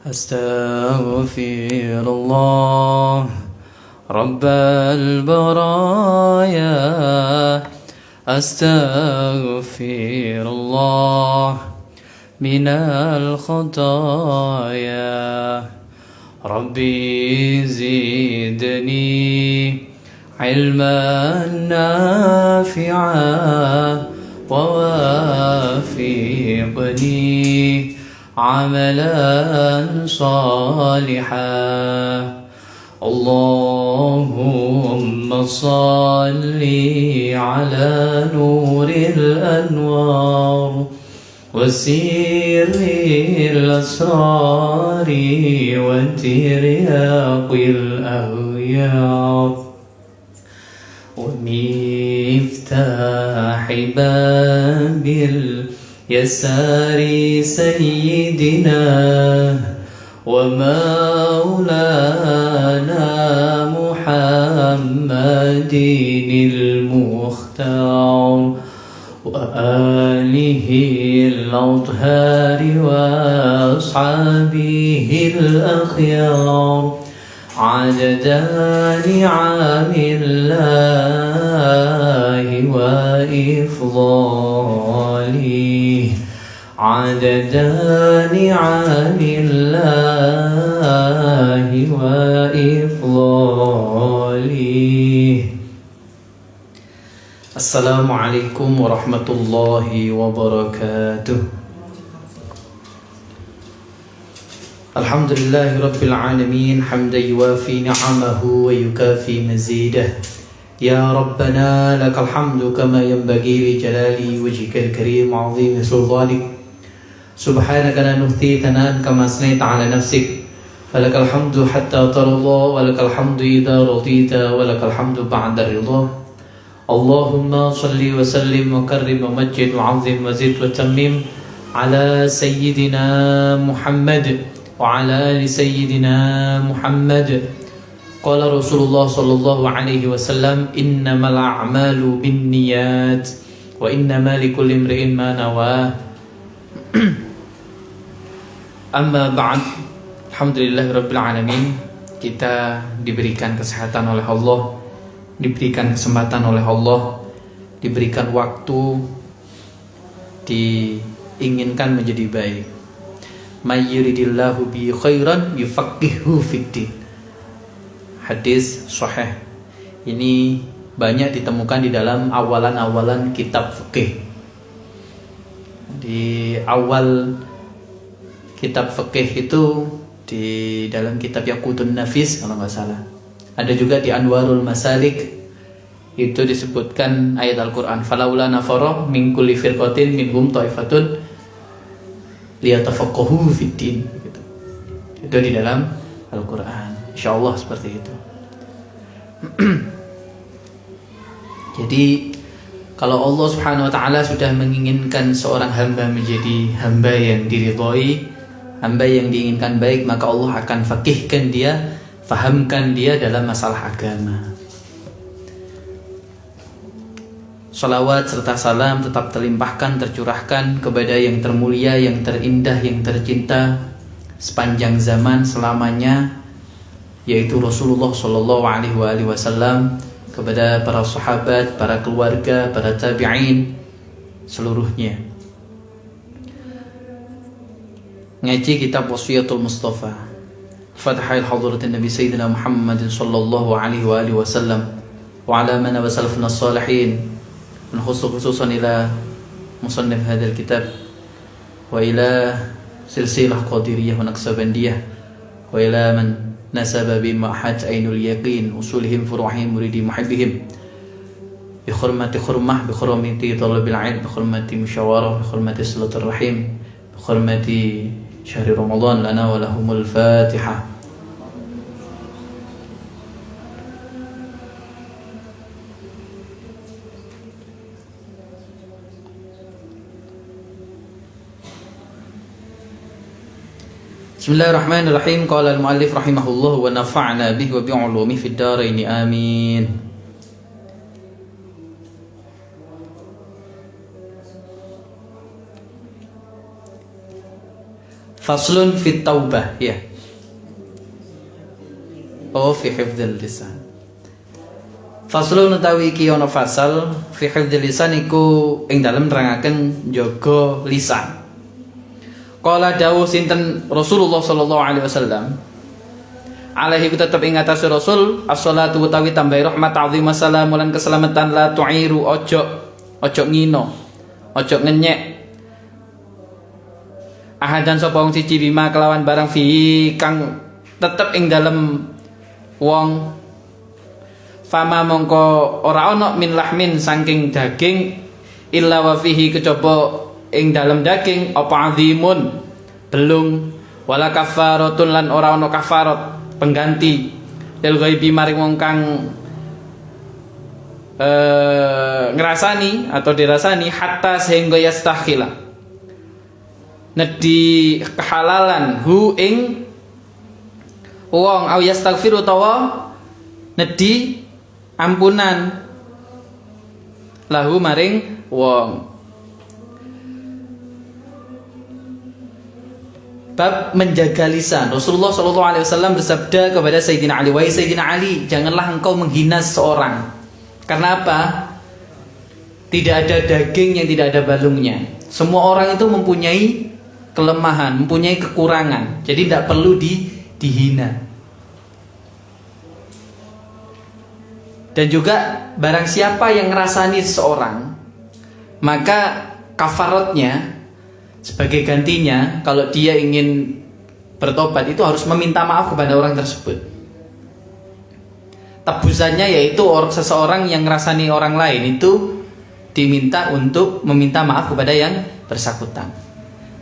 أستغفر الله رب البرايا، أستغفر الله من الخطايا. ربي زدني علما نافعا، ووافقني عملا صالحا. اللهم صل على نور الأنوار وسير الأسرار وترياق الأغيار ومفتاح باب اليسار سيدنا ومولانا محمد المختار وآله الأطهار وأصحابه الأخيار عدد نعم الله وإفضاله، عدد نعم الله وإفضاله. Assalamualaikum warahmatullahi wabarakatuh. Alhamdulillahi rabbil alamin, hamdan yuwafi ni'amahu wa yukafi mazidah. Ya Rabbana lakal hamdu kama yanbaghi li jalali wajhikal karim wa 'azimi sultanik. Subhanaka la nuhsi thana'an kama asnaita 'ala nafsik. Falakal hamdu hatta tarda wa lakal hamdu idza radita wa lakal hamdu ba'da ridha. Allahumma salli wa sallim wa karrim wa majjid wa 'azzim wa zid wa tammim ala sayyidina Muhammad wa ala ali sayyidina Muhammad. Qala Rasulullah sallallahu alaihi wasallam, innamal a'malu binniyat wa innama likulli imri'in ma nawa. Amma ba'd. Alhamdulillahirabbil alamin. Kita diberikan kesehatan oleh Allah, diberikan kesempatan oleh Allah, diberikan waktu, diinginkan menjadi baik. May yuridillahu bi khairan yufaqihu fiddin. Hadis sahih. Ini banyak ditemukan di dalam awalan-awalan kitab fikih. Di awal kitab fikih itu di dalam kitab Yaqutun Nafis kalau nggak salah. Ada juga di Anwarul Masalik itu disebutkan ayat Al-Quran, falaula nafara min kulli firqatin minhum ta'ifatun liyatafaqahu fiddin gitu. Itu di dalam Al-Quran, insyaallah seperti itu. Jadi kalau Allah Subhanahu wa taala sudah menginginkan seorang hamba menjadi hamba yang diridhoi, hamba yang diinginkan baik, maka Allah akan faqihkan dia, fahamkan dia dalam masalah agama. Salawat serta salam tetap terlimpahkan, tercurahkan kepada yang termulia, yang terindah, yang tercinta sepanjang zaman selamanya, yaitu Rasulullah Shallallahu Alaihi Wasallam, kepada para sahabat, para keluarga, para tabi'in seluruhnya. Ngaji kitab Wasiyatul Mustafa, Fatihah Hadratin Nabi Sayyidina Muhammad Sallallahu Alaihi Wasallam wa ala man wa salafna salihin, khususan ila musannif hadal kitab wa ila silsilah qadiriyah wa naqsabandiyah wa ila man nasaba bi ma'had ainul yaqin usulihim furuhim muridi muhibbihim bi hurmati hurmah, bi hurmati talabil ilm, bi hurmati musyawarah, bi hurmati silatur rahim, bi hurmati syahri ramadan lana wa lahumul fatihah. Bismillahirrahmanirrahim. Qala al-muallif rahimahullah wa nafa'na bihi wa bi'ulumihi fid dharain amin. Faslun fit taubah, ya. Oh, fi hifdzil lisan. Faslun utawi iki ana fasal fi hifdzil lisan iku ing dalem nerangaken jaga lisan. Qala dawuh sinten Rasulullah sallallahu alaihi wasallam. Alaihi ku tetep ing atas Rasul as-shalatu utawi tambahi rahmat ta'zim assalamu lan keselamatan la tu'iru ojo ngino, ojo ngenyek. Ahadan sapa wong siji bima kelawan barang fi kang tetep ing dalem wong fama mongko ora ana min lahmin saking daging illa wa fihi kejaba ing dalem daging apa azimun belung wala kafaratun lan ora ana kafarat pengganti lil ghaibi maring wong kang ngrasani atau dirasani hatta sehingga yastakhila nedi kehalalan hu ing wong au yastaghfir utawa nedi ampunan lahu maring wong. Bab menjaga lisan. Rasulullah SAW bersabda kepada Sayyidina Ali, wahai Sayyidina Ali, janganlah engkau menghina seorang. Karena apa? Tidak ada daging yang tidak ada balungnya. Semua orang itu mempunyai kelemahan, mempunyai kekurangan. Jadi tidak perlu dihina. Dan juga barang siapa yang ngerasani seseorang, maka kafaratnya sebagai gantinya kalau dia ingin bertobat itu harus meminta maaf kepada orang tersebut. Tebusannya yaitu seseorang yang ngerasani orang lain itu diminta untuk meminta maaf kepada yang bersangkutan.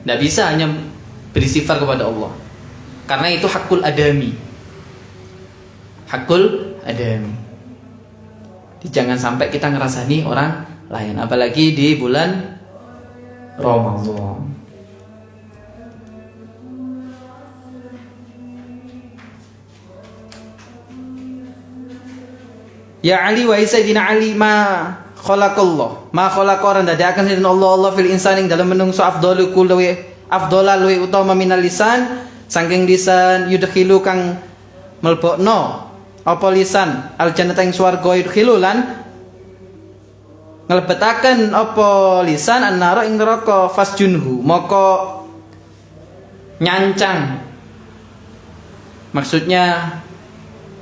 Tidak bisa hanya beristighfar kepada Allah, karena itu hakul adami. Hakul adami. Jangan sampai kita ngerasani orang lain, apalagi di bulan Ramadan. Ya Ali wa Sayyidina Ali ma khalaqallah ma khalaqa ran dadakan sinten Allah fil insani dalam menungso afdalu kulli afdalal wa utama minal lisan saking lisan yudkhilu kang mlebokno apa lisan al jannata ing swarga yudkhilu lan nglebetaken apa lisan annara ing neraka fasjunhu maka nyancang, maksudnya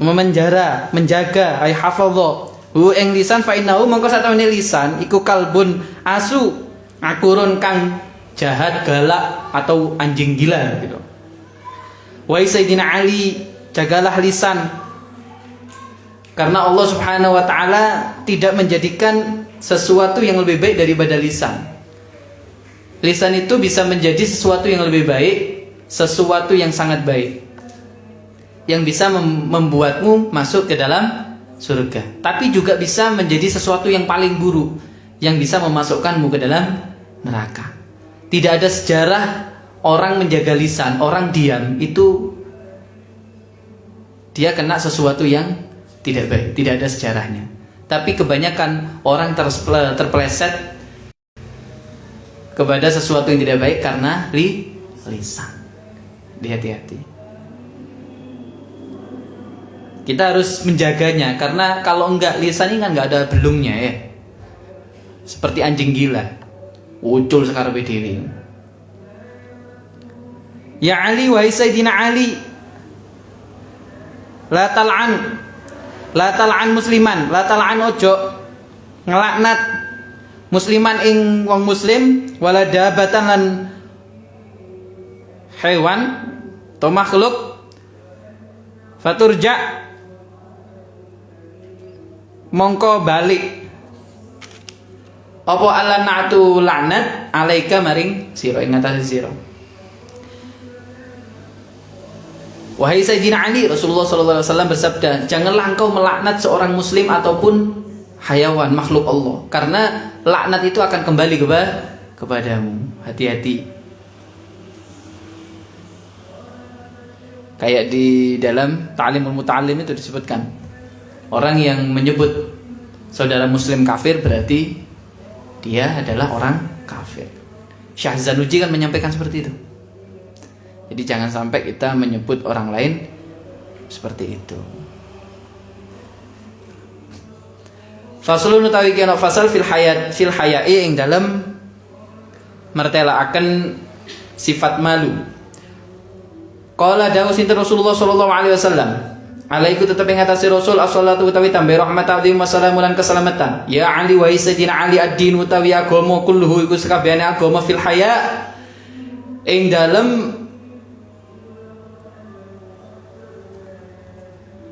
memenjara, menjaga, ay hafadha hu ing lisan fa innahu mongko satune lisan iku kalbun asu akurun kang jahat, galak atau anjing gila gitu. Wa Sayyidina Ali, jagalah lisan karena Allah Subhanahu wa taala tidak menjadikan sesuatu yang lebih baik daripada lisan. Lisan itu bisa menjadi sesuatu yang lebih baik, sesuatu yang sangat baik, yang bisa membuatmu masuk ke dalam surga. Tapi juga bisa menjadi sesuatu yang paling buruk, yang bisa memasukkanmu ke dalam neraka. Tidak ada sejarah orang menjaga lisan, orang diam itu dia kena sesuatu yang tidak baik, tidak ada sejarahnya. Tapi kebanyakan orang terpeleset kepada sesuatu yang tidak baik karena lisan. Hati-hati. Kita harus menjaganya, karena kalau enggak lisan ini kan enggak ada belungnya ya. Seperti anjing gila, ucul sekarepe dhewe. Ya Ali wa Sayyidina Ali, la tal'an musliman, la tal'an ojo ngelaknat musliman ing wong muslim wala dabatan lan hewan atau makhluk faturja mongko balik apa alanatu laknat alaika maring sira ing atase sira. Wahai Sayyidina Ali, Rasulullah SAW bersabda, janganlah engkau melaknat seorang muslim ataupun hayawan, makhluk Allah, karena laknat itu akan kembali kepadamu. Hati-hati. Kayak di dalam Ta'limul Muta'allim itu disebutkan, orang yang menyebut saudara muslim kafir berarti dia adalah orang kafir. Syekh Zanuji kan menyampaikan seperti itu. Jadi jangan sampai kita menyebut orang lain seperti itu. Faslun utawi kena fasal fil hayai ing dalam mertelaaken sifat malu. Qala dawuh sinten Rasulullah sallallahu alaihi wasallam, alaiku tetep ing atase Rasul as-shalatu utawi tambe rahmat azim wassalamu lan keselamatan. Ya Ali wa sayyidina Ali ad-din utawi agama kulluhu iku sakabehane agama fil haya ing dalam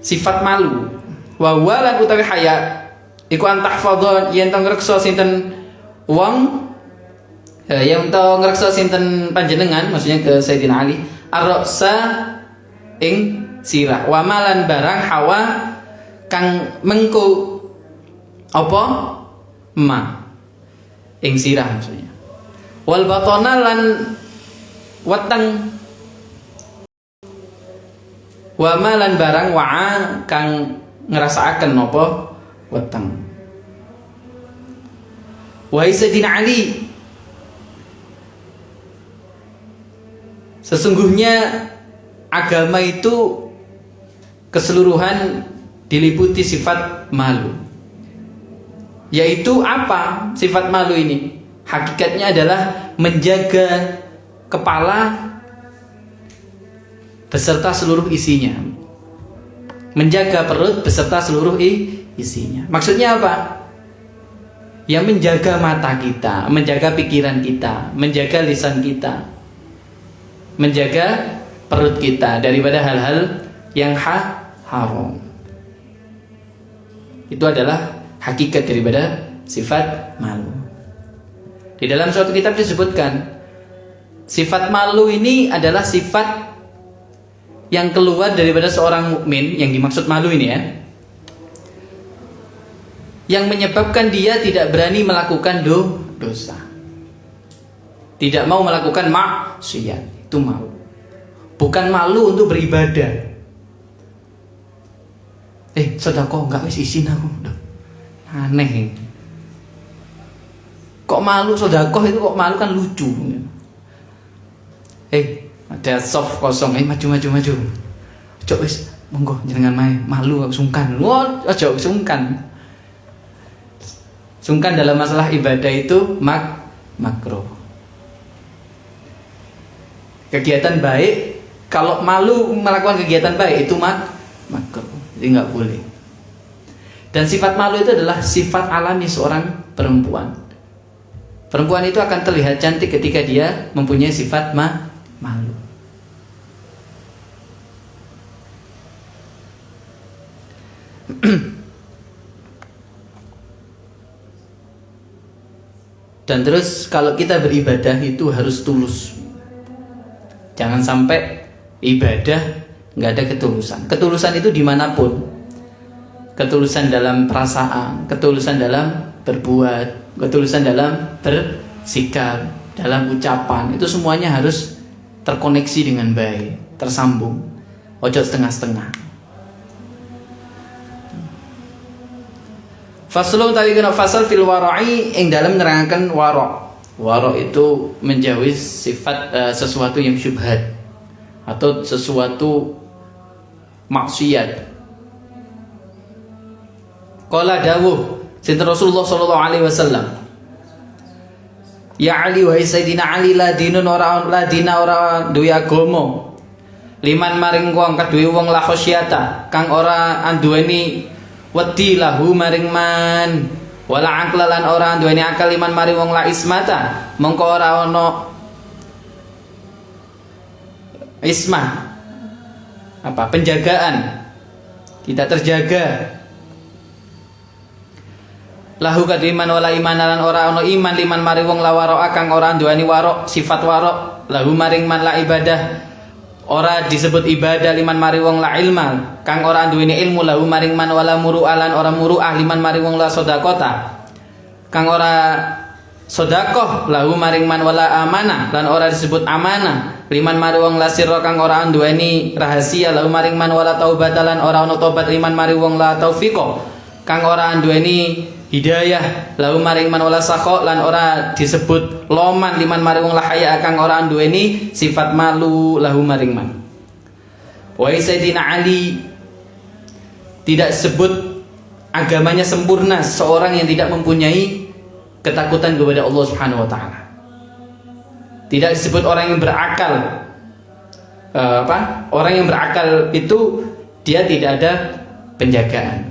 sifat malu. Wa walan utawi haya iku antahfadha yen tong ngreksa sinten wong yang tong ngreksa sinten panjenengan, maksudnya ke Sayyidina Ali, ar-ra'sa ing sirah, wa malan barang hawa kang mengko apa ma ing sirah maksudnya, wal batana lan weteng, wa malan barang wa'a kang ngrasakaken apa weteng. Wahai Sayyidina Ali, sesungguhnya agama itu keseluruhan diliputi sifat malu. Yaitu apa sifat malu ini? Hakikatnya adalah menjaga kepala beserta seluruh isinya, menjaga perut beserta seluruh isinya. Maksudnya apa? Yang menjaga mata kita, menjaga pikiran kita, menjaga lisan kita, menjaga perut kita daripada hal-hal yang haram. Itu adalah hakikat daripada sifat malu. Di dalam suatu kitab disebutkan, sifat malu ini adalah sifat yang keluar daripada seorang mukmin. Yang dimaksud malu ini ya, yang menyebabkan dia tidak berani melakukan dosa, tidak mau melakukan maksiat. Itu malu. Bukan malu untuk beribadah. Sedekah enggak wis izin aku. Aneh. Kok malu sedekah itu, kok malu kan lucu. Ada soft kosong, maju. Cok wis monggo jenengan main. Malu aku sungkan. Ojo sungkan. Sungkan dalam masalah ibadah itu makruh. Kegiatan baik, kalau malu melakukan kegiatan baik itu makruh. Jadi nggak boleh. Dan sifat malu itu adalah sifat alami seorang perempuan. Perempuan itu akan terlihat cantik ketika dia mempunyai sifat malu. Dan terus kalau kita beribadah itu harus tulus. Jangan sampai ibadah nggak ada ketulusan. Ketulusan itu dimanapun. Ketulusan dalam perasaan, ketulusan dalam berbuat, ketulusan dalam bersikap, dalam ucapan. Itu semuanya harus terkoneksi dengan baik, tersambung. Ojo setengah-setengah. Faslun tawi kena fasal fil wara'i ing dalam nerangkan wara'. Wara' itu menjauhi sifat sesuatu yang syubhat atau sesuatu maksiat. Qala dawuh sinten Rasulullah sallallahu alaihi wasallam, ya Ali wa sayyidina Ali la dinun ora duwe agama liman maring wong kaduwe wong la khosyata kang ora anduweni wedi lahu maring man wala aqla lan ora anduweni akal liman maring wong la ismata mongko ora ana ismah penjagaan, tidak terjaga. Lahu kadiman wala imanan ora ana iman liman maring wong la wara kang ora anduweni wara sifat wara lahu maring man la ibadah ora disebut ibadah liman mari wong la ilma kang ora duweni ilmu lahu maring man wala muru'alan ora muru'ah liman mari wong la sedekota kang ora sedekah lahu maring man wala amanah lan ora disebut amanah liman mari wong la sirra kang ora duweni rahasia lahu maring man wala taubatalan ora ana tobat liman mari wong la taufiqo kang ora nduweni hidayah lahu maring man wala sakho lan ora disebut loman liman maring wong lahaya kang ora nduweni sifat malu lahu maring man. Wa Sayyidina Ali tidak sebut agamanya sempurna seorang yang tidak mempunyai ketakutan kepada Allah Subhanahu wa taala. Tidak disebut orang yang berakal. Orang yang berakal itu dia tidak ada penjagaan.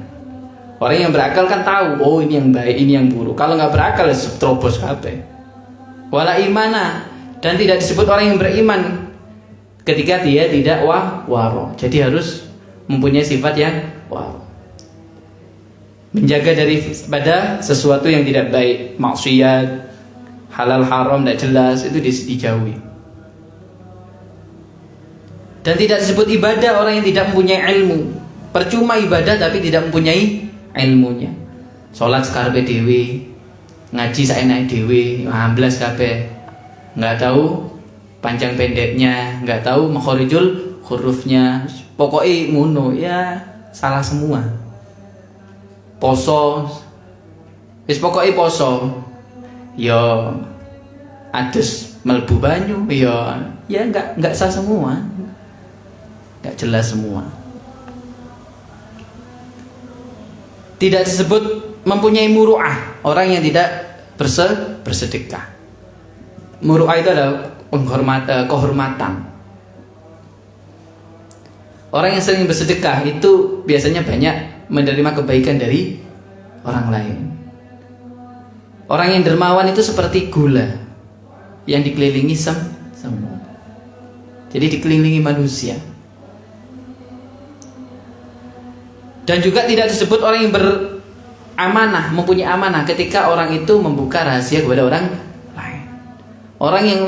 Orang yang berakal kan tahu, oh ini yang baik, ini yang buruk. Kalau nggak berakal, terobos kabeh. Wala imana, dan tidak disebut orang yang beriman ketika dia tidak waro. Jadi harus mempunyai sifat yang waro. Menjaga pada sesuatu yang tidak baik, maksiat, halal haram tidak jelas itu dijauhi. Dan tidak disebut ibadah orang yang tidak mempunyai ilmu. Percuma ibadah tapi tidak mempunyai ilmunya. Sholat sekarepe dhewe, ngaji saenake dhewe, amblas kabeh. Enggak tahu panjang pendeknya, enggak tahu makharijul hurufnya. Pokoknya ngono, ya salah semua. Poso. Wis pokoke poso. Ya adus mlebu banyu, ya enggak sah semua. Enggak jelas semua. Tidak disebut mempunyai muru'ah, orang yang tidak bersedekah. Muru'ah itu adalah kehormatan. Orang yang sering bersedekah itu biasanya banyak menerima kebaikan dari orang lain. Orang yang dermawan itu seperti gula yang dikelilingi semua. Jadi dikelilingi manusia. Dan juga tidak disebut orang yang beramanah, mempunyai amanah ketika orang itu membuka rahasia kepada orang lain. Orang yang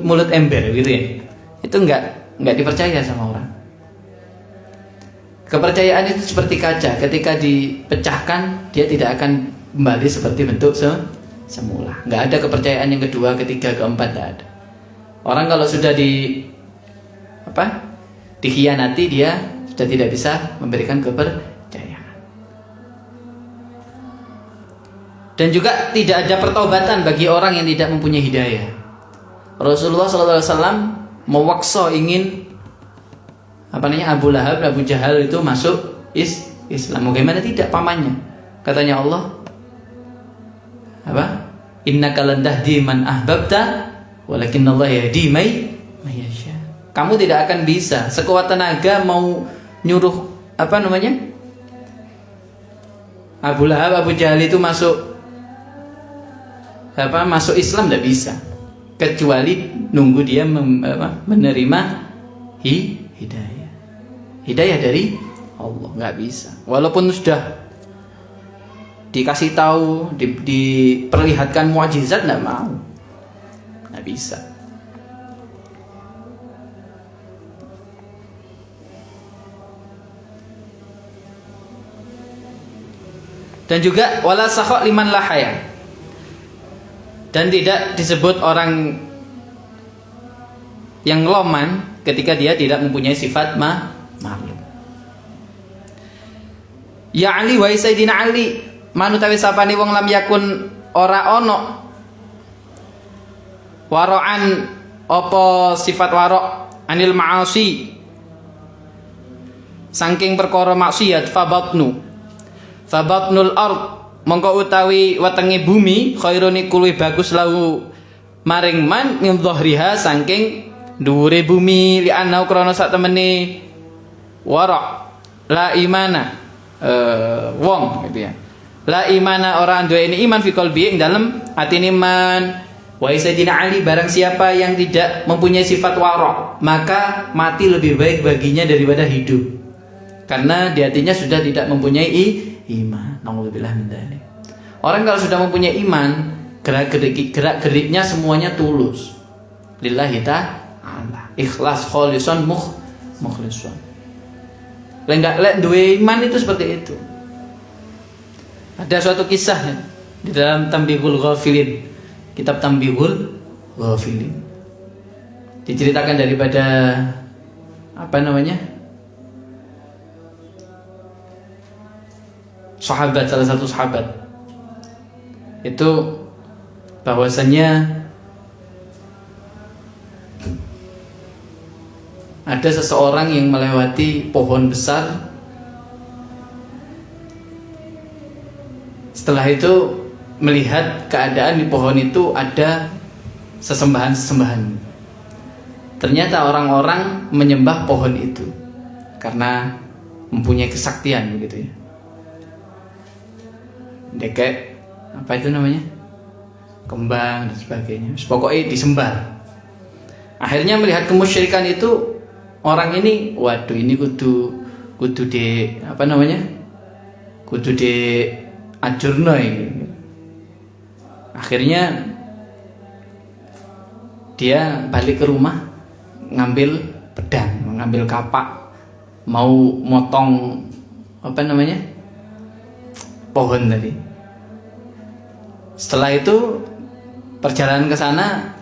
mulut ember gitu ya. Itu enggak dipercaya sama orang. Kepercayaan itu seperti kaca, ketika dipecahkan dia tidak akan kembali seperti bentuk semula. Enggak ada kepercayaan yang kedua, ketiga, keempat, tidak ada. Orang kalau sudah dikhianati dia sudah tidak bisa memberikan kepercayaan. Dan juga tidak ada pertobatan bagi orang yang tidak mempunyai hidayah. Rasulullah SAW mewaksa ingin Abu Lahab, Abu Jahal itu masuk Islam. Bagaimana tidak pamannya? Katanya Allah, innaka lan tahdi man ahbabta walakinnallaha yahdi may yasha. Kamu tidak akan bisa sekuat tenaga mau nyuruh Abu Lahab, Abu Jahal itu masuk Islam, tidak bisa kecuali nunggu dia menerima hidayah dari Allah. Nggak bisa, walaupun sudah dikasih tahu, diperlihatkan mukjizat, nggak mau, nggak bisa. Dan juga wala sakha liman lahaya, dan tidak disebut orang yang loman ketika dia tidak mempunyai sifat malu. Ya Ali wa Sayyidina Ali manutawi sapane wong lam yakun ora ono waro'an apa sifat warok anil ma'asi saking perkara maksiat fabatnul ard mongko utawi wetenge bumi khairun iku luwih bagus lahu maring man min dhahriha saking dhuwure bumi li anau krana sak temene warok la imana wong gitu ya. La imana orang duwe iman fi qalbi ing dalem atine man. Wa Sayyidina Ali barang siapa yang tidak mempunyai sifat warok maka mati lebih baik baginya daripada hidup. Karena di hatinya sudah tidak mempunyai iman. Nauzubillah min dzalik. Orang kalau sudah mempunyai iman, gerak-geriknya semuanya tulus. Lillahi ta'ala. Ikhlas kholisan mukhlisan. Lek duwe iman itu seperti itu. Ada suatu kisah ya, di dalam Tambihul Ghafilin, kitab Tambihul Ghafilin. Diceritakan daripada sahabat, salah satu sahabat itu bahwasannya ada seseorang yang melewati pohon besar. Setelah itu melihat keadaan di pohon itu ada sesembahan-sesembahan. Ternyata orang-orang menyembah pohon itu karena mempunyai kesaktian begitu ya. Dekek apa itu namanya? Kembang dan sebagainya. Pokoknya disembah. Akhirnya melihat kemusyrikan itu, orang ini, waduh ini kudu di apa namanya? Kudu di ajurno ini. Akhirnya dia balik ke rumah, ngambil pedang, mengambil kapak, mau motong apa namanya? Pohon tadi. Setelah itu perjalanan ke sana,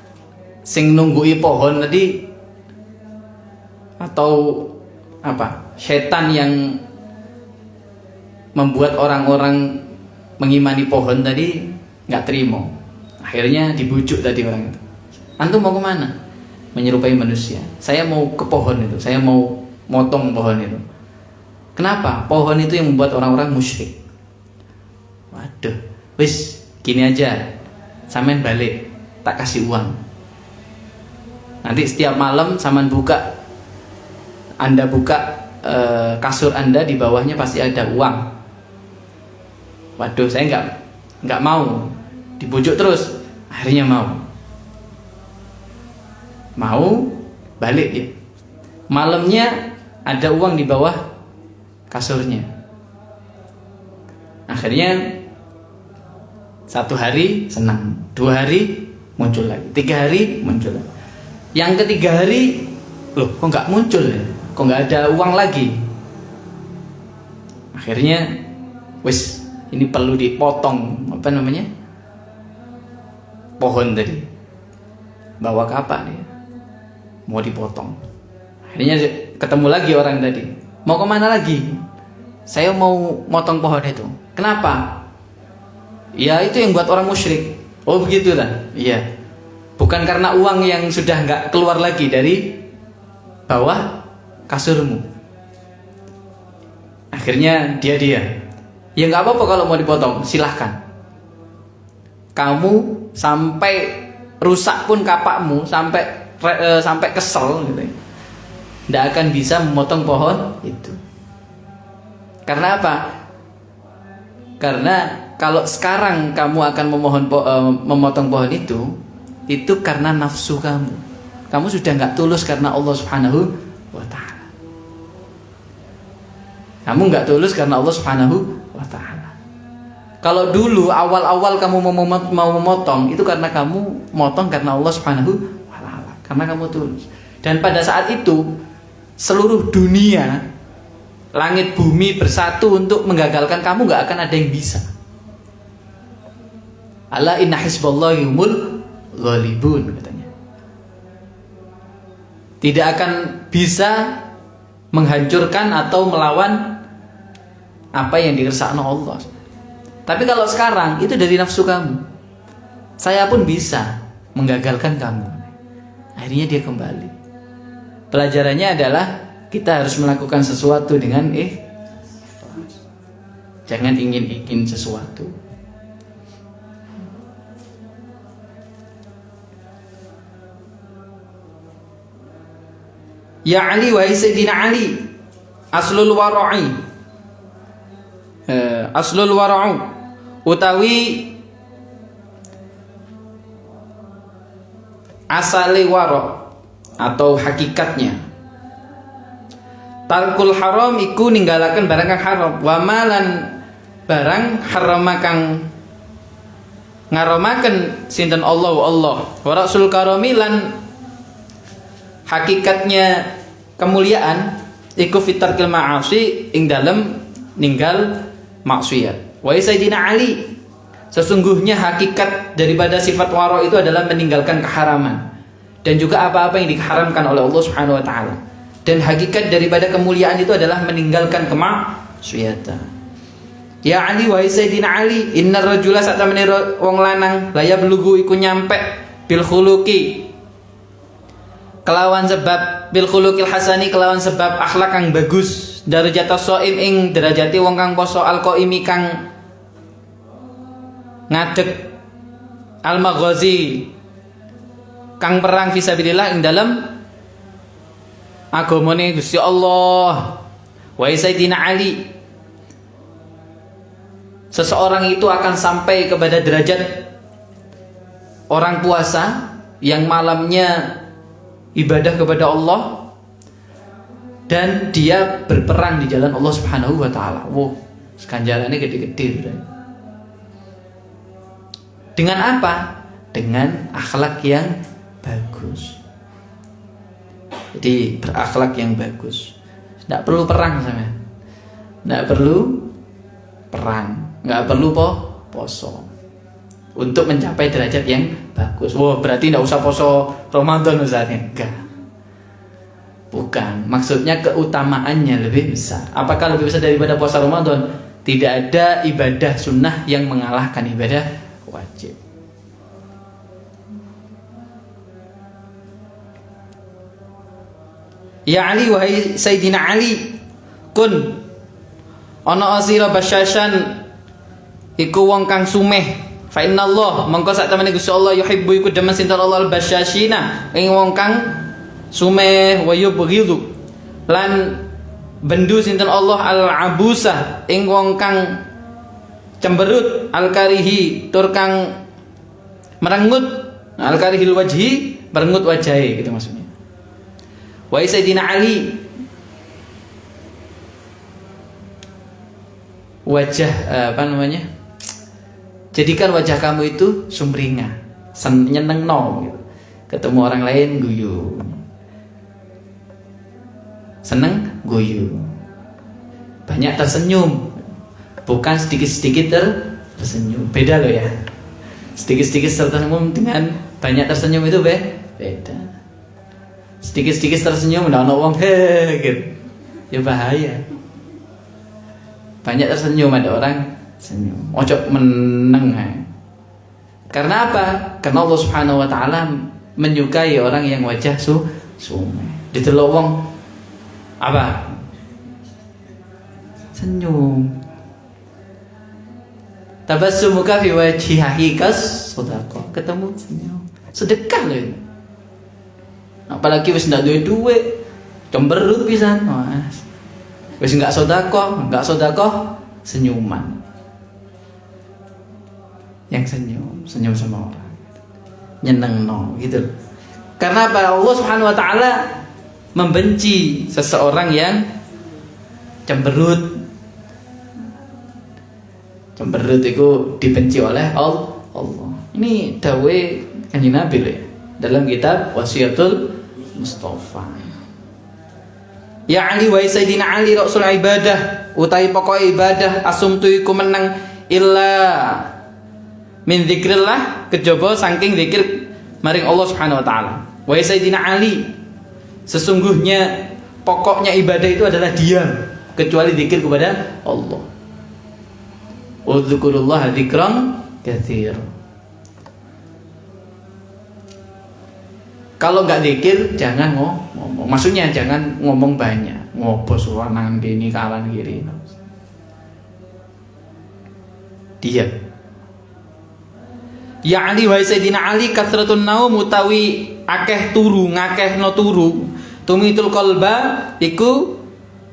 sing nunggui pohon tadi atau apa? Setan yang membuat orang-orang mengimani pohon tadi nggak terima. Akhirnya dibujuk tadi orang itu. Antum mau kemana? Menyerupai manusia. Saya mau ke pohon itu. Saya mau motong pohon itu. Kenapa? Pohon itu yang membuat orang-orang musyrik. Waduh, wis gini aja. Sampean balik, tak kasih uang. Nanti setiap malam sampean buka, Anda buka kasur Anda, di bawahnya pasti ada uang. Waduh, saya nggak mau. Dibujuk terus. Akhirnya mau balik ya. Malamnya ada uang di bawah kasurnya. Akhirnya 1 hari senang, 2 hari muncul lagi, 3 hari muncul lagi. Yang ketiga hari, loh kok nggak muncul ya? Kok nggak ada uang lagi? Akhirnya wis ini perlu dipotong apa namanya? Pohon tadi. Bawa kapak dia. Mau dipotong. Akhirnya ketemu lagi orang tadi. Mau kemana lagi? Saya mau motong pohon itu. Kenapa? Ya itu yang buat orang musyrik. Oh begitu lah. Iya. Bukan karena uang yang sudah nggak keluar lagi dari bawah kasurmu. Akhirnya dia. Ya nggak apa-apa kalau mau dipotong, silahkan. Kamu sampai rusak pun kapakmu, sampai kesel gitu. Nggak akan bisa memotong pohon itu. Karena apa? Karena kalau sekarang kamu akan memotong pohon itu karena nafsu kamu. Kamu sudah nggak tulus karena Allah Subhanahu wa Ta'ala. Kamu nggak tulus karena Allah Subhanahu wa Ta'ala. Kalau dulu awal-awal kamu mau memotong, itu karena kamu motong karena Allah Subhanahu wa Ta'ala. Karena kamu tulus. Dan pada saat itu seluruh dunia, langit bumi bersatu untuk menggagalkan kamu, nggak akan ada yang bisa. Ala inna hizballahi humul ghalibun, katanya. Tidak akan bisa menghancurkan atau melawan apa yang dikersakkan Allah. Tapi kalau sekarang itu dari nafsu kamu. Saya pun bisa menggagalkan kamu. Akhirnya dia kembali. Pelajarannya adalah kita harus melakukan sesuatu dengan jangan ingin sesuatu. Ya Ali, wahai Sayyidina Ali, aslul wara'i, aslul wara'u, utawi asale wara' atau hakikatnya. Tarkul haram iku ninggalaken barang kang haram, wa malan barang harama kang ngaromaken sinten Allah wa rasul karami lan hakikatnya kemuliaan iku fitarkil ma'asi ing dalem ninggal maksiat. Wa Sayyidina Ali, sesungguhnya hakikat daripada sifat wara itu adalah meninggalkan keharaman dan juga apa-apa yang diharamkan oleh Allah Subhanahu wa Ta'ala. Dan hakikat daripada kemuliaan itu adalah meninggalkan kemaksiatan. Ya Ali wahai Sayyidina Ali, innar rajula satamene wong lanang la yablughu iku nyampe bil khuluqi kelawan sebab bil khuluqil hasani kelawan sebab akhlak kang bagus, darajatus shaim ing derajati wong kang poso alqaimi kang ngadeg al maghazi kang perang fisabilillah ing dalam agamane Gusti Allah. Wahai Sayyidina Ali, seseorang itu akan sampai kepada derajat orang puasa yang malamnya ibadah kepada Allah dan dia berperang di jalan Allah Subhanahu wa taala. Wow, ganjarannya gede-gede. Dengan apa? Dengan akhlak yang bagus. Jadi berakhlak yang bagus. Tidak perlu perang sama. Tidak perlu perang, nggak perlu poso untuk mencapai derajat yang bagus. Wah, berarti nggak usah poso Ramadan Ustaznya. Enggak. Bukan. Maksudnya keutamaannya lebih besar. Apakah lebih besar daripada puasa Ramadan? Tidak ada ibadah sunnah yang mengalahkan ibadah wajib. Ya Ali wahai Sayyidina Ali, kun ana asira basyashan iku wong kang sumeh. Fa innallah mongko sak temene Gusti Allah yuhibbu iku demen sinten Allah al-basyashina ing wong kang sumeh wa yubghidu lan bendu sinten Allah al-abusa ing wong kang cemberut al-karihi tur kang merengut al-karihil wajhi merengut wajahe gitu maksudnya. Wa Sayyidina Ali wajah jadikan wajah kamu itu sumringah, nyeneng gitu. Ketemu orang lain guyu, seneng guyu, banyak tersenyum, bukan sedikit-sedikit tersenyum. Beda loh ya, sedikit-sedikit tersenyum dengan banyak tersenyum itu beda. Sedikit-sedikit tersenyum udah ono wong gitu, ya bahaya. Banyak tersenyum ada orang senyum, ojo meneng. Karena apa? Karena Allah Subhanahu wa taala menyukai orang yang wajah sumeh. Didelok wong apa? Senyum. Tabassumuka fi wajhihi kas sedekah. Ketemu senyum. Sedekah loh ini. Apalagi wis ndak duwe cemberut pisan. Wis enggak sedekah, senyuman. Yang senyum sama orang. Nyenengno gitu. Karena apa? Allah Subhanahu wa taala membenci seseorang yang cemberut. Cemberut itu dibenci oleh Allah. Ini dawe Kanjeng Nabi ya, dalam kitab Wasiyatul Mustafa. Ya Ali wa Sayyidina Ali Rasul ibadah utahi pokok ibadah asumtu iku menang illa min dzikrillah kejaba saking zikir maring Allah Subhanahu wa taala. Wa Sayyidina Ali sesungguhnya pokoknya ibadah itu adalah diam kecuali zikir kepada Allah. Udzkurullaha dzikran katsir. Kalau nggak zikir jangan ngomong. Maksudnya jangan ngomong banyak. Ngobos ruangan gini kanan kiri. Diam. Ya Ali wa Sayyidina Ali kathratun naum utawi akeh turu ngakehno turu tumitul qalba iku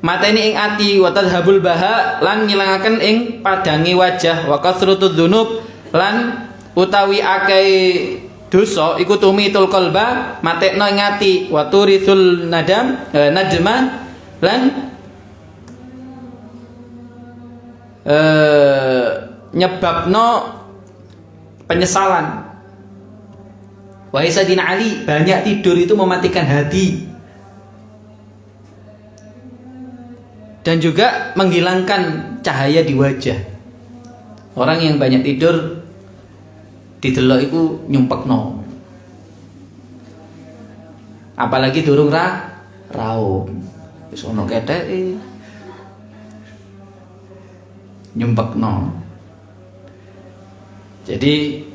mateni ing ati wa tadhabul baha lan ngilangaken ing padangi wajah wa kathratud dzunub lan utawi akeh dosa iku tumitul qalba matekno ing ati wa turithul nadma lan nyebabno penyesalan. Wahai Sayyidina Ali, banyak tidur itu mematikan hati dan juga menghilangkan cahaya di wajah. Orang yang banyak tidur didelok iku nyumpekno. Apalagi durung raum. Wis ono keteke. nyumpekno. Jadi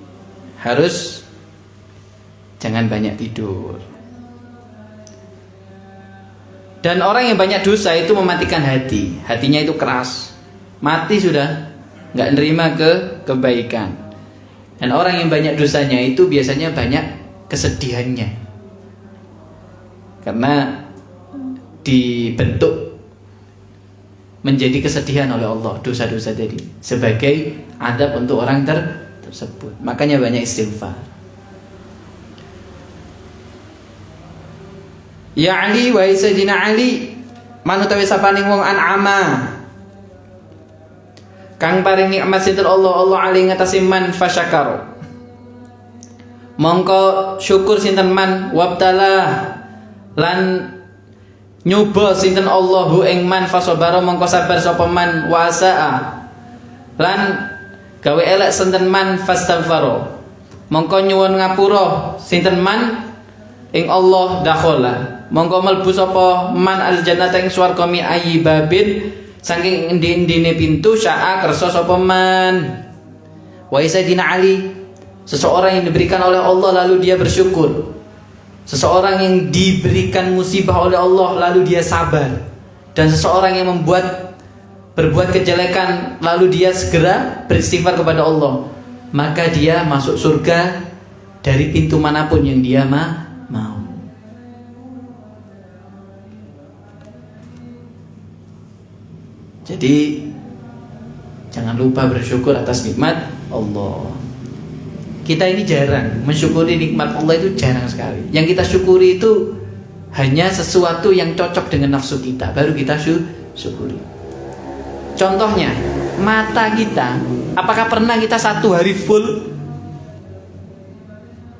harus jangan banyak tidur. Dan orang yang banyak dosa itu mematikan hati. Hatinya itu keras. Mati sudah, nggak nerima kebaikan. Dan orang yang banyak dosanya itu biasanya banyak kesedihannya. Karena dibentuk menjadi kesedihan oleh Allah dosa-dosa tadi sebagai adab untuk orang tersebut. Makanya banyak istighfar. Ya Ali wa Sayyidina Ali manutawi sapaning wong an'ama kang paring nikmat sinten Allah ali ngatasi man fasyakar mongko syukur sinten man wabtala lan nyoba sinten Allahu ing man fasabara mongko sabar sapa man wasaa lan gawe elek sinten man fastaghfaro mongko nyuwun ngapura sinten man ing Allah dakhala mongko mlebu sapa man aljannata ing swarga mi ayyibabin saking endi-endine pintu syaa kersa sapa man. Wa Sayyidina Ali seseorang yang diberikan oleh Allah lalu dia bersyukur. Seseorang yang diberikan musibah oleh Allah lalu dia sabar. Dan seseorang yang berbuat kejelekan lalu dia segera beristighfar kepada Allah, maka dia masuk surga dari pintu manapun yang dia mau. Jadi jangan lupa bersyukur atas nikmat Allah. Kita ini jarang mensyukuri nikmat Allah, itu jarang sekali. Yang kita syukuri itu hanya sesuatu yang cocok dengan nafsu kita, baru kita syukuri. Contohnya, mata kita, apakah pernah kita satu hari full?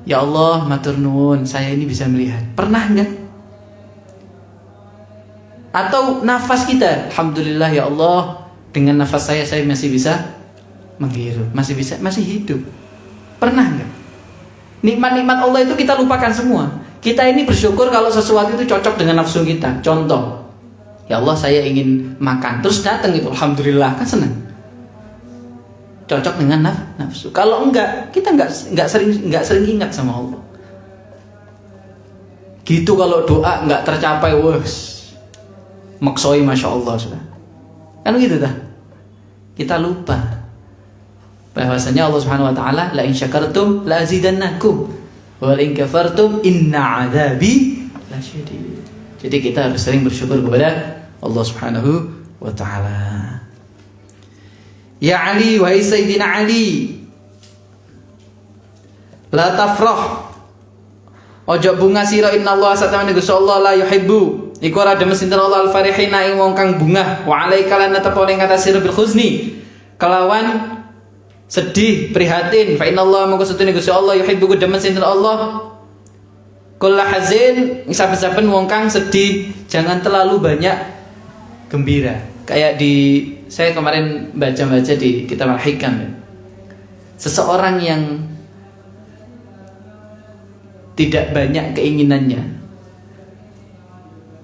Ya Allah, matur nuwun, saya ini bisa melihat. Pernah enggak? Atau nafas kita, alhamdulillah ya Allah, dengan nafas saya masih bisa menghirup, masih hidup. Pernah enggak? Nikmat-nikmat Allah itu kita lupakan semua. Kita ini bersyukur kalau sesuatu itu cocok dengan nafsu kita. Contoh, ya Allah saya ingin makan, terus datang itu, alhamdulillah, kan senang. Cocok dengan nafsu. Kalau enggak, kita enggak sering ingat sama Allah. Gitu kalau doa enggak tercapai, wes maksoi masya Allah sudah. Kan gitu dah. Kita lupa bahwasanya Allah Subhanahu wa taala la in syakartum la azidannakum wa la in kafartum inna adzabi lasyadid. Jadi kita harus sering bersyukur kepada Allah Subhanahu wa taala. Ya Ali wa Sayyidina Ali la tafrah ojo bunga sira innallaha satamani Gusti Allah la yuhibbu iku ora demen sinten Allah al-farihina ing wong kang bungah wa alaika lan tetepone ing atas sira bil khuzni kelawan sedih prihatin fa innallaha mongko setune Gusti Allah yuhibbu demen sinten Allah kullu hazin saben-saben wong kang sedih jangan terlalu banyak gembira. Kayak saya kemarin baca-baca di kitab Al-Hikam, seseorang yang tidak banyak keinginannya,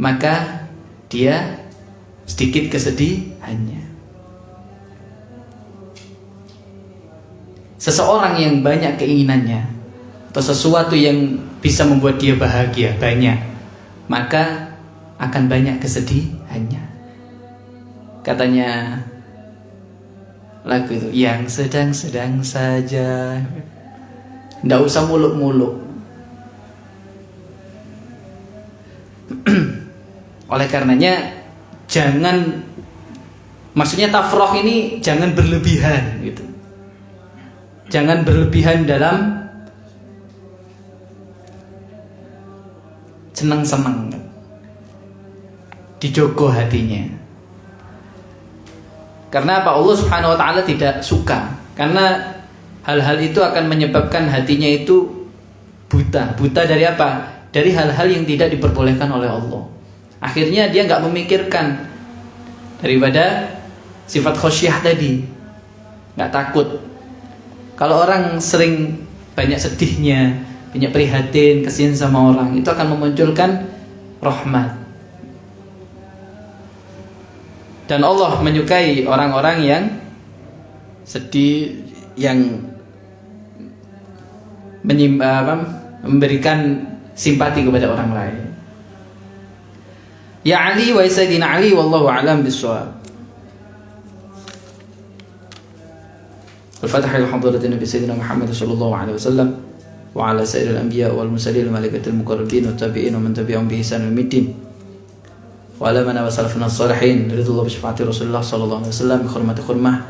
maka dia sedikit kesedihannya. Seseorang yang banyak keinginannya atau sesuatu yang bisa membuat dia bahagia banyak, maka akan banyak kesedihannya. Katanya lagu itu, yang sedang-sedang saja, nggak usah muluk-muluk. Oleh karenanya jangan, maksudnya tafrah ini jangan berlebihan gitu. Jangan berlebihan dalam senang-senang. Dijogo hatinya. Karena apa? Allah Subhanahu wa taala tidak suka. Karena hal-hal itu akan menyebabkan hatinya itu buta. Buta dari apa? Dari hal-hal yang tidak diperbolehkan oleh Allah. Akhirnya dia nggak memikirkan daripada sifat khosyah tadi, nggak takut. Kalau orang sering banyak sedihnya, banyak prihatin, kasihan sama orang, itu akan memunculkan rahmat. Dan Allah menyukai orang-orang yang sedih yang memberikan simpati kepada orang lain. Ya Ali wa Sayyidina Ali wallahu a'lam bissawab. Al-Fatihah ila hadratin Nabi Sayyidina Muhammad sallallahu alaihi wasallam wa ala sayyidil anbiya wal mursalin wal malaikatil muqarrabin wat tabi'in wa man tabi'ahum bi ihsan ila yaumid din. Wa ala man wasalafna as-salihin ridullah bi syafaati Rasulullah sallallahu alaihi wasallam bi hurmati hurmah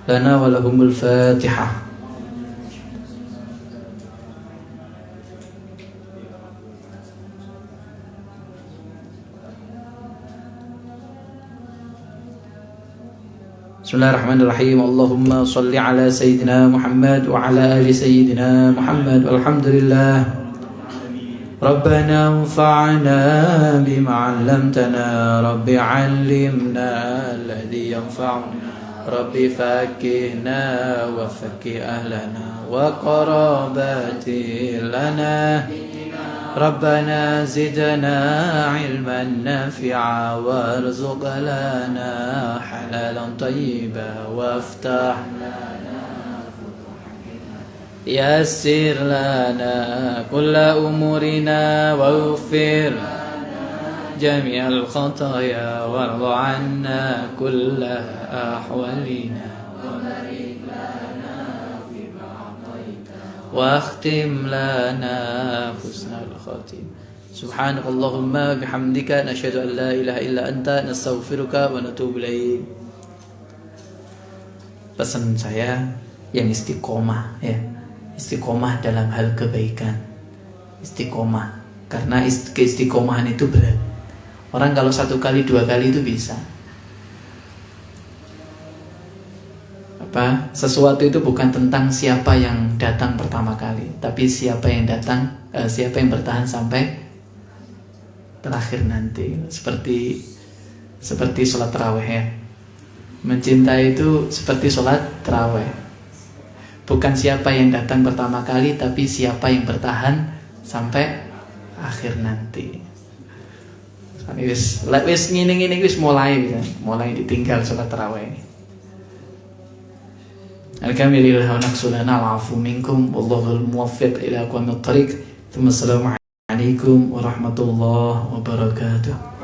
lana wa lahumul Fatihah. Bismillahirrahmanirrahim. Allahumma salli ala Sayyidina Muhammad wa ala ali Sayyidina Muhammad. Alhamdulillah. Rabbana anfa'na bima 'allamtana. Rabbi 'allimna alladhi yanfa'una. Rabbi fakihna wa fakih ahlana wa qarabati lana. ربنا زدنا علما نافعا وارزق لنا حلالا طيبا وافتح لنا يسر لنا كل أمورنا واغفر جميع الخطايا وارض عنا كل أحوالنا واختم لنا حسن الخاتم. سبحانك اللهم بحمدك نشهد أن لا إله إلا أنت نستغفرك ونتوب إليك. Pesan saya yang istiqomah ya. Istiqomah dalam hal kebaikan. Istiqomah. Karena keistiqomahan itu berat. Orang kalau 1 kali 2 kali itu bisa. Sesuatu itu bukan tentang siapa yang datang pertama kali, tapi siapa yang bertahan sampai terakhir nanti. Seperti sholat tarawih ya. Mencintai itu seperti sholat tarawih. Bukan siapa yang datang pertama kali, tapi siapa yang bertahan sampai akhir nanti. Wis ngene-ngene wis mulai ditinggal sholat tarawih. Alhamdulillah wa naqsulana al-afu minkum wallahul muwaffiq ila aqwamit thariq. Assalamu alaikum warahmatullahi wabarakatuh.